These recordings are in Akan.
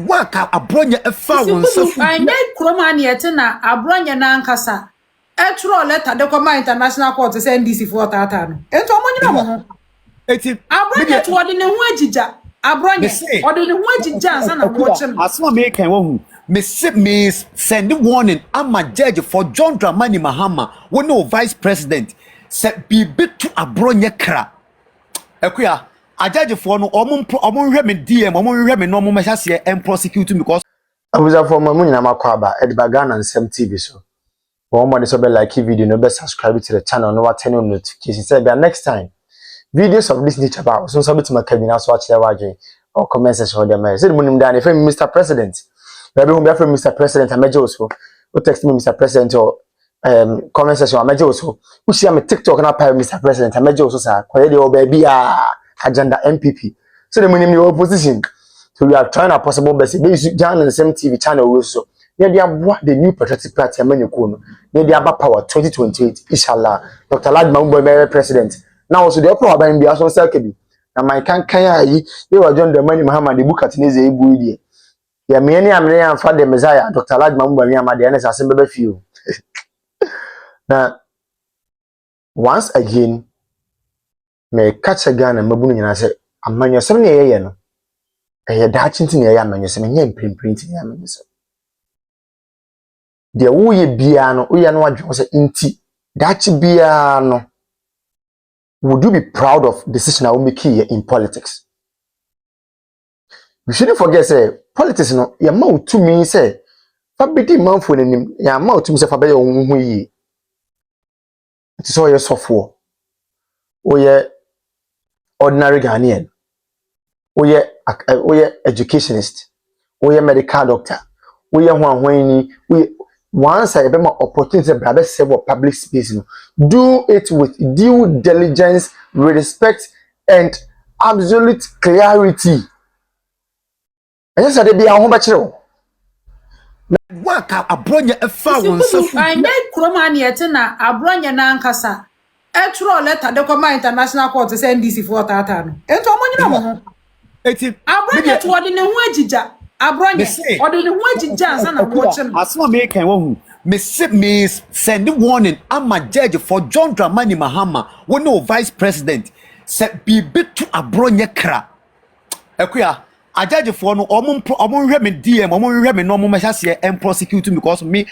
Waka Abronye efa wonsafu. I need Kromani etina Abronye na nkasa. Etro letter de koma international court say NDC for tatano. Ento omonyi na mo. Eti Abronye to odi ne ho agija. Abronye odi ne ho agija ansa na wo che no. Asma me kan wo hu. Me send warning ama judge for John Dramani Mahama we no vice president se bibi to Abronye kra. Ekuya Agyeta for no omon hwe me DM omon hwe me no omon mahase and prosecute because abuza for mamu nyina makwaba Edbagana and tim3 so one more so be like video no be subscribe to the channel no turn on notifications say be next time videos of this nature about so so bit my cabin so watch the or comment section for them say munim dan if Mr. President baby home be from Mr. President ameje so o text me Mr. President or comment section ameje so who see me TikTok na pa Mr. President ameje so sa koye de o baby agenda MPP so the munim your opposition. So we are trying our possible best. They join the same TV channel also. They are the new patriotic party Amenyokuno. They are power 2028. Inshallah. Dr. Ladma Umboy president. Now also the upper by Mbia so Selkebi. Na my kan yi they were John the money Muhammad the book at Neze Ebuidi. Ya many am for the Messiah Dr. Ladma Umboy Amadi and assembly few. Now once again may catch a gun and Mabuni and I say Amanya 7 a.m. Eh daachinti na ya manyo se menye mprimprint ya manyo se de wo ye bia no wo ye no wadwo se inti daachi bia no would you be proud of decision I will make here in politics? We shouldn't forget say politics no ya ma utumi say fa bedi manfo nanim ya ma utumi say fa be ye wo yi it is all your software o ye ordinary Ghanaian we educationist, we medical doctor, we once I have more opportunity to serve public space, do it with due diligence, respect, and absolute clarity. And yes, I be a home bachelor. Waka Abronye efa wonsafu. I need Kromani etina Abronye na nkasa. Etro letter de koma international court say NDC for tatano. Ento omonyi na mo. Eti Abronye to odi ne ho agija. Abronye odi ne ho agija ansa na wo che no. Asma me kan wo hu. Me send warning ama judge for John Dramani Mahama we no vice president se bibi to Abronye kra. Ekuya Agyeta for no omon hwe me DM omon hwe me no omon mahase and prosecute because me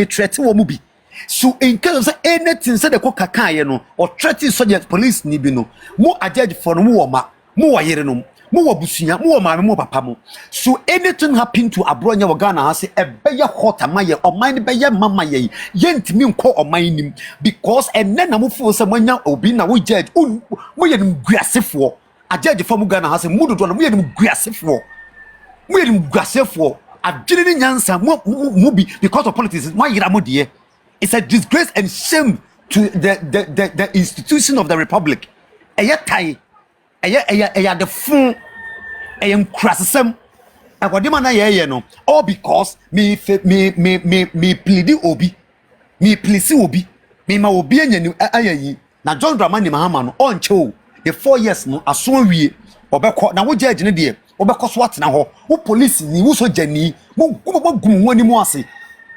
threat wo mu bi. So in case of anything say the kokaka ye no or threaten soldiers police ni bi no mo Agyeta for no mo ma mo wa yere no mo wa busunya mo wa maame mo papa mo so anything happen to Abronye wa Ghana ha say ebeye hot amaye oman be ye mama ye yentimi nko oman nim because enne na mo fo say manya obi na wo judge mo ye nim guasefo Agyeta for mo Ghana ha say mo dodo na mo ye nim guasefo adwene ni nyansa mo bi because of politics mo yira mo de. It's a disgrace and shame to the institution of the republic. Agyeta the phone crasism and what man I no all because me plead obi me please obi me ma obi anyanu ayayi na John Dramani Mahama no on cho the 4 years no aso wie obekọ na wo judge ne de obekọ so atena ho wo police ni wo so jani mo gum woni mu ase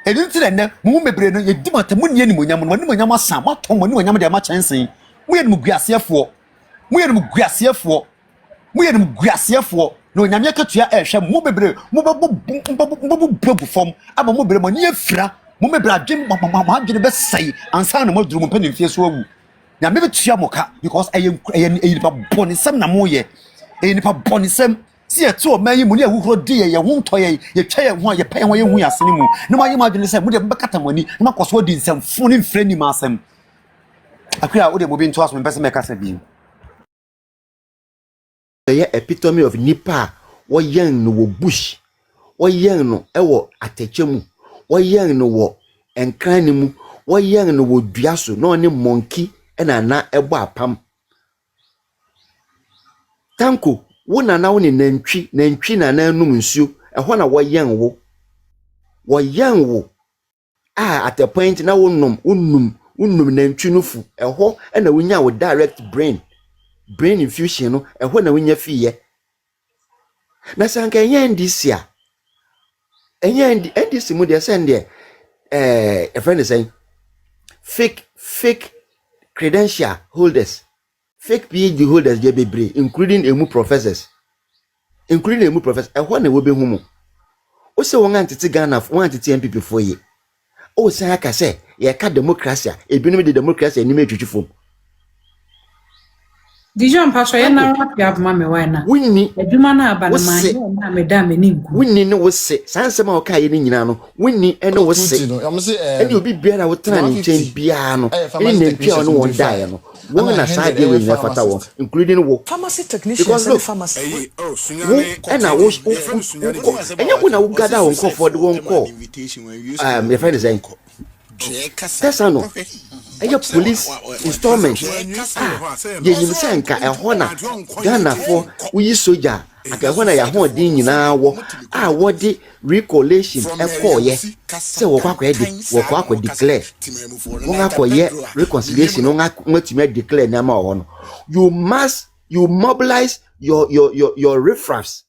edinti ne mo mebre no yedi mata mo ni animonyam no animonyam asa maton mo animonyam de ma chansen mo ye no guasefo mo ye no guasefo no nyame katua ehwe mo bebre mo babu fom aba mo bebre mo ne afira mo mebre adwem adwene be sai ansa na mo duru mo panim fie so awu nyame betua mo ka because eye pa bonisem na mo ye eye pa bonisem si eto mayi mu ne ahuro de ye ho ntoye ye twa ye ho ye pa ye ho ye hu asene mu ne ma ye ma adwene se mo de bekata mani ne ma koso di nsem fo ne mfre ni ma asem akua wo de mo bi nto aso me pese me kasa bi the epitome of nipa wo yang no wo bush wo yang no ewo atechemu wo yang no wo enkran mu wo yang no wo duaso no ne monkey na ebo apam tanko wo na wo ne nantwi na anum nsuo eho na wo yang wo at the point na wo num nantwi no fu eho na wo nya wo direct brain infusion no eho na wo nya fiye na sanka enye ndisi a enye ndisi mu de send there a friend is saying fake credential holders, fake PhD holders dey bebre, including emu professors. E ho na we be humu. O se won antete Ghana, won antete MPP for ye. O se aka se ye ka democracy, e bi no de democracy ani metwitwifom. Dijon pastor ye na rap ya buma me wa na. Winni Adwuma na aba na ma na me da me nim. Winni no wo se sansema o ka ye ni nyina no, winni ene wo se. Ene obi biara wo tena ni nchen bia no. Ene na pia no won die no. Won na side we na fata won, including wo pharmacy technicians and pharmacy. Ena wo enye wo na wo gada won ko for the won call. Me friend is saying that's no. Eyo police installment ye nyim se nka ehọ na Ghana for uyi soldier aka ehọ na ya ho din nyina wo a wo de recollation ekoye se wo kwa declare won akoye reconciliation won matime declare na ma ho no. You mobilize your riffraffs,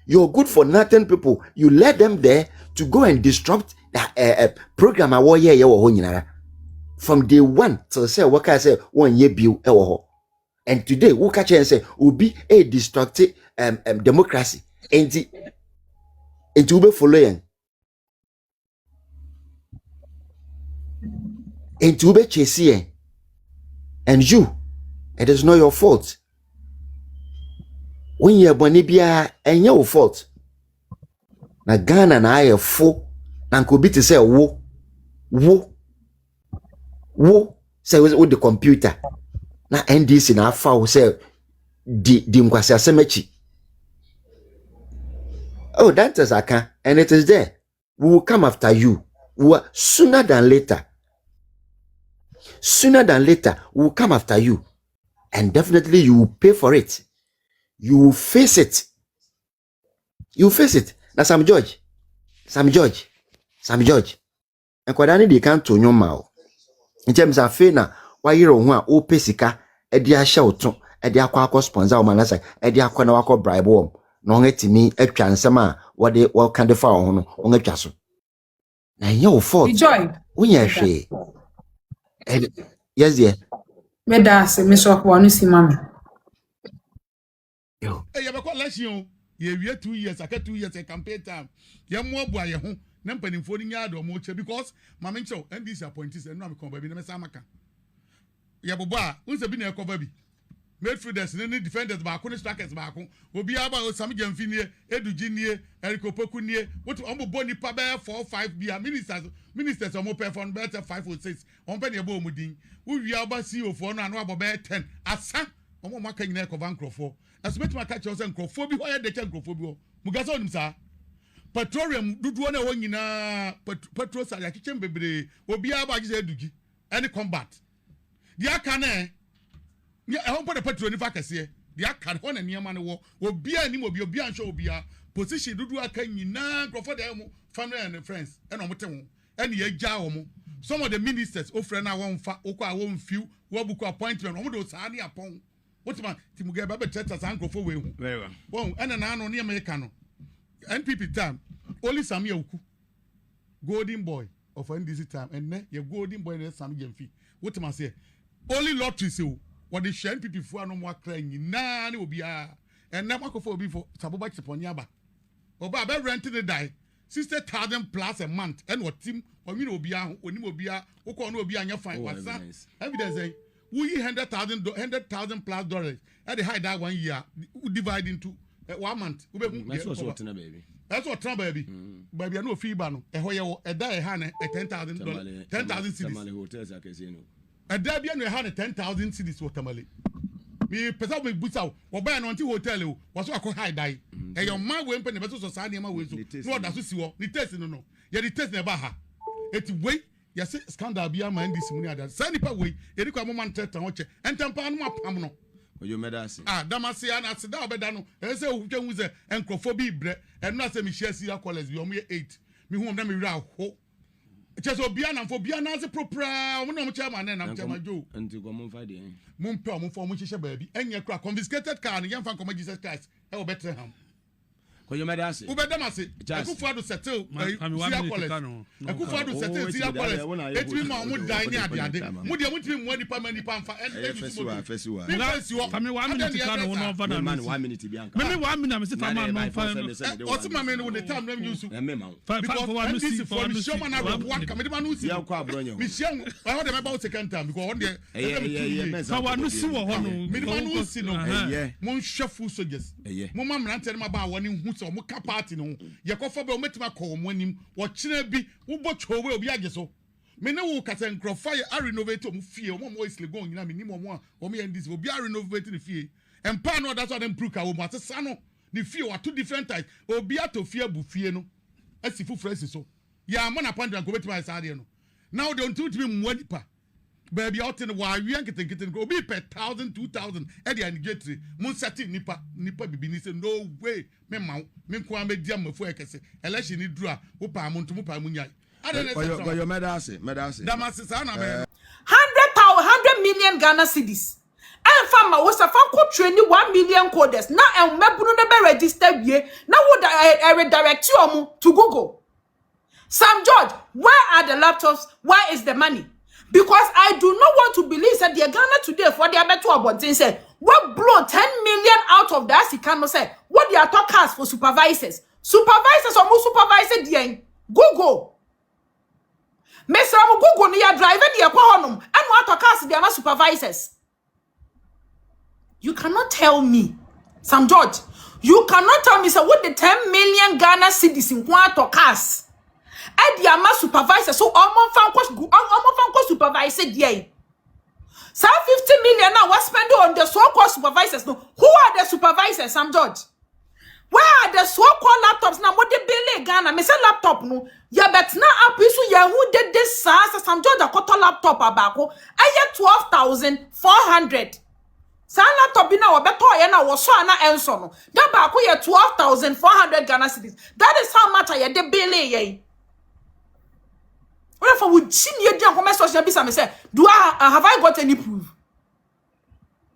your good for nothing people. You let them there to go and disrupt the program awo ye wo ho nyinara. From day one till say what can say 1 year bill and today who catch and say will be a destructive democracy and to be following and to be chasing and you, it is not your fault. When you're bonibia and your fault. Na Ghana na aye fo na could be to say wo say with the computer na NDC na afa wo say di nkwasi asemachi. Oh, that is aka and it is there. We will come after you. Sooner than later we will come after you, and definitely you will pay for it. You will face it. Now Sam George enkwada ni kan to nyoma o nchem za fe na wa yire ho a o pesika e di ahya oto e di akwa sponsor o manasa e di akwa na wakọ bribe wo na on etimi atwa nsem a wo kan de fa ho no on atwa so na ye wo fault unya hwe yes dear Me da se me so kwa no si mama yo ye be kwa election ye wie 2 years aka 2 years campaign time ye mo abu aye ho na mpanimfo ni nya do mo che because mama nche NDC appointees no am come ba bi na me sa maka ye bobo a unse bi na e cover bi midfielders ni defenders ba ko ni strikers ba ko obi aba o Sam Jamfi nie Eduji nie Eriko Poku nie what ombo boni pa be 4-5 bia ministers omo perform better 5 or 6 on pe ne bo omudin wo wi aba CEO for no anu abo be 10 asa omo maka nyina e cover nkrofo asubeti maka che o se nkrofo bi ho ye de che nkrofo bi ho mugasa onim sa petroleum duduo na ho nyina petrol sale akichem bebre obi aba agise Eduji any combat dia aka na e ho po de petrol ni fa kase dia aka ho na niam na wo obi ani obi anhwe obi a position duduo aka nyina crofo de mo family and friends e no mote ho e ye gya wo mo some of the ministers ofre na won fa okọ a won fiu wo buku appointment wo do saa ne apon wotima timuga ba be cheta san crofo we hu won ene na ano ne me ka no NPP time only Sam Yauku golden boy of NDC time and ne ye golden boy na Sam Jamfi wotima say only lottery say what the share NPP fu anu mo akra nyina ne obi a and na makofo obi for saboba chiponya ba oba be rent the die 60,000 plus a month and what team or me obi a onim obi a ukọ no obi anya fine what's evidence say we $100,000 plus dollars at the high that 1 year divide into 1 month That's what na baby. That's what Trump baby. Baby, I know fee ban. A hoyo a day hand $10,000 cities. Tamale hotels are casino. A day be hand 10,000 cities for Tamale. Me pesa me boots out. Or buy an anti hotel was what I call high die. And your man went pen the vessels of Sani ma wezo. No that's what the test no. Ya the test never ha. It wait. Ya say scandal be a man this money that. Sani pa way. Ya require moment test and watch. And tampa no pamno. You medasi. Damasi and I said, Bedano, and say, who can use and crofobie bre, and not say Michelle Sia College, you me 8. Me whom them around ho. Just Obiana for Biana as a proper, no chairman, and I'm Chairman Joe. And to go on Friday. Mumpel, for which baby, and your crack confiscated car, and young fan come Jesus Christ. How better him. Your medasi. Ubedamasi. Akufuado settle. Akufuado settle. See Apollos. Etimi ma mu dan ni ade. Mu de mutimi mu nipa mani pamfa. Festival. Fami 1 minute ka no no fa na man 1 minute bianca. Me 1 minute me say fama no fa. Otima me no the time no use. For one see for the show man have one come the man who see. Ya kwa Abronye. Me share I want them about second time because on there. For one see wo ho no. Me the man who see no. Mon chef soldiers. Mo ma mrante ma ba woni hu so mo ka party no. Ye kofa be o metima ko mo anim. Wo kire bi wo bo chowe obi age so. Me ne wo kasa nkrofa ye a renovate o mo fie o mo isle go nyina me ni mo o me end this obi a renovate the fie. Empa no that's why them brook a wo mo asesa no. The fie were 2 different types. Obi ato fie bu fie no. Asifu fresh so. Ya mo na pandra ko betima sa de no. Now they don't to be mwanipa. Baby out in wa wi anketen obi per 1,000 2,000 e dey anigate mun sati nipa bibi ni say no way me ma me ko amedi amafu ekese election ni duru a wo pa mo ntumu pa munyai But your medasi. Damasi sa na me 100 million Ghana cedis. And farmer was a fan training 1 million coders. Now and mebunu ne be registered ye. Now would redirect you to Google. Sam George, where are the laptops? Where is the money? Because I do not want to believe that the Ghana today for their better about things say what blow 10 million out of that he cannot say what they are talking for supervisors. Supervisors or more supervisor the Google. Mr. Google near driver the honum and what talk they are supervisors. You cannot tell me, Sam George, you cannot tell me say what the 10 million Ghana cedis in one talk and the ama supervisor so almost fan supervisor there. So 50 million now was spent on the so-called supervisors. No, who are the supervisors, Sam George? Where are the so-called laptops now? What the bill Ghana? Me say laptop no. Yeah, but now up so yeah who did this? Sam George a quarter laptop abako. I get 12,400. Sa laptop bi na obeto ye na wo so ana enso no. Da ba ko ye 12,400 Ghana cedis. That is how much I the bill ye. What if I would see you down comment social bisa me say, do have I got any proof?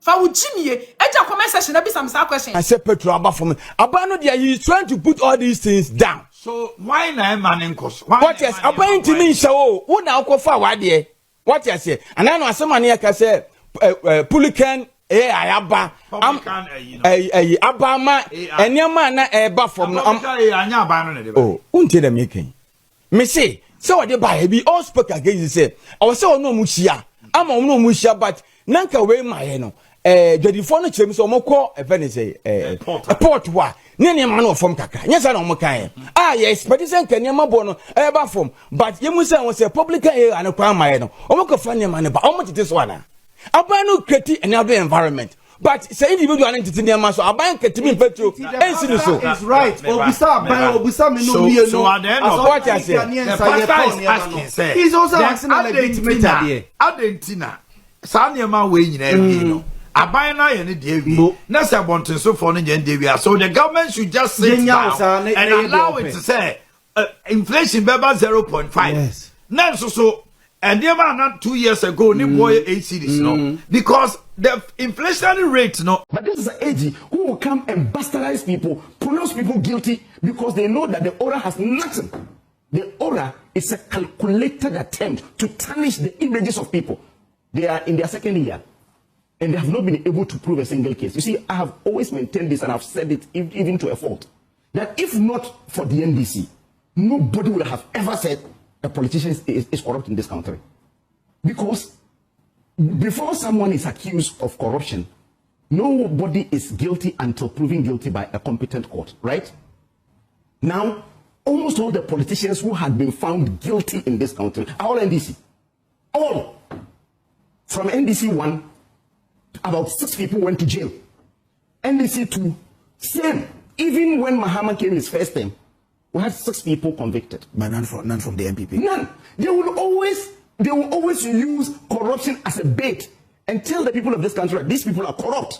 If I would see me, eja comment section bisa me say question. I said Petro Abba for me. Abba no there, he is trying to put all these things down. So why na man in cost? What yes, Abba into me so who na ko fa wa there? What yes say? And I know asema na ka say Pulican ayaba abama enyama na eba from no anya aba no de. Oh, unti dem yeken. Me say so what they buy be all spoke against say I was say no muhia ama no muhia but nanka we my no dwadifo no kyerem so omokọ efe ne say port wa ne ma no from kakra nyesa na omokan yes but say nka ne ma bo no eba from but yemu say won say public area na kwa my no omokọ fa ne ma ne ba omotete so ana abanu kreti another environment. But say individual entity near so aban ketimi petro ensi so is right obisa me no me so at the end of what I say the pastor is asking say he's also asking a legitimate idea adentina sa niema we nyina ebi no aban na ye ne de ebi na say bonten so for no yen de wi so the government should just sit down and allow it to say inflation beba 0.5 yes na so and never not 2 years ago, ni boy 8 cities, no, because the inflationary rate, no. But this is an AG who will come and bastardize people, pronounce people guilty because they know that the order has nothing. The order is a calculated attempt to tarnish the images of people. They are in their second year, and they have not been able to prove a single case. You see, I have always maintained this, and I've said it even to a fault, that if not for the NDC, nobody would have ever said a politician is corrupt in this country. Because before someone is accused of corruption, nobody is guilty until proven guilty by a competent court, right? Now, almost all the politicians who had been found guilty in this country are all NDC. All. From NDC 1, about 6 people went to jail. NDC 2, same. Even when Mahama came his first time, we had 6 people convicted. But none from the MPP. None. They will always use corruption as a bait and tell the people of this country that these people are corrupt.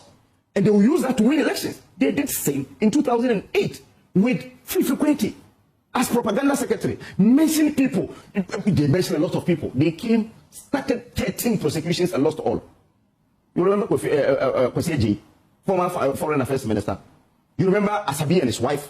And they will use that to win elections. They did the same in 2008 with Fifi as propaganda secretary. Mentioning people. They mentioned a lot of people. They came, started 13 prosecutions and lost all. You remember Kwesi Agyeta, former foreign affairs minister? You remember Asabi and his wife?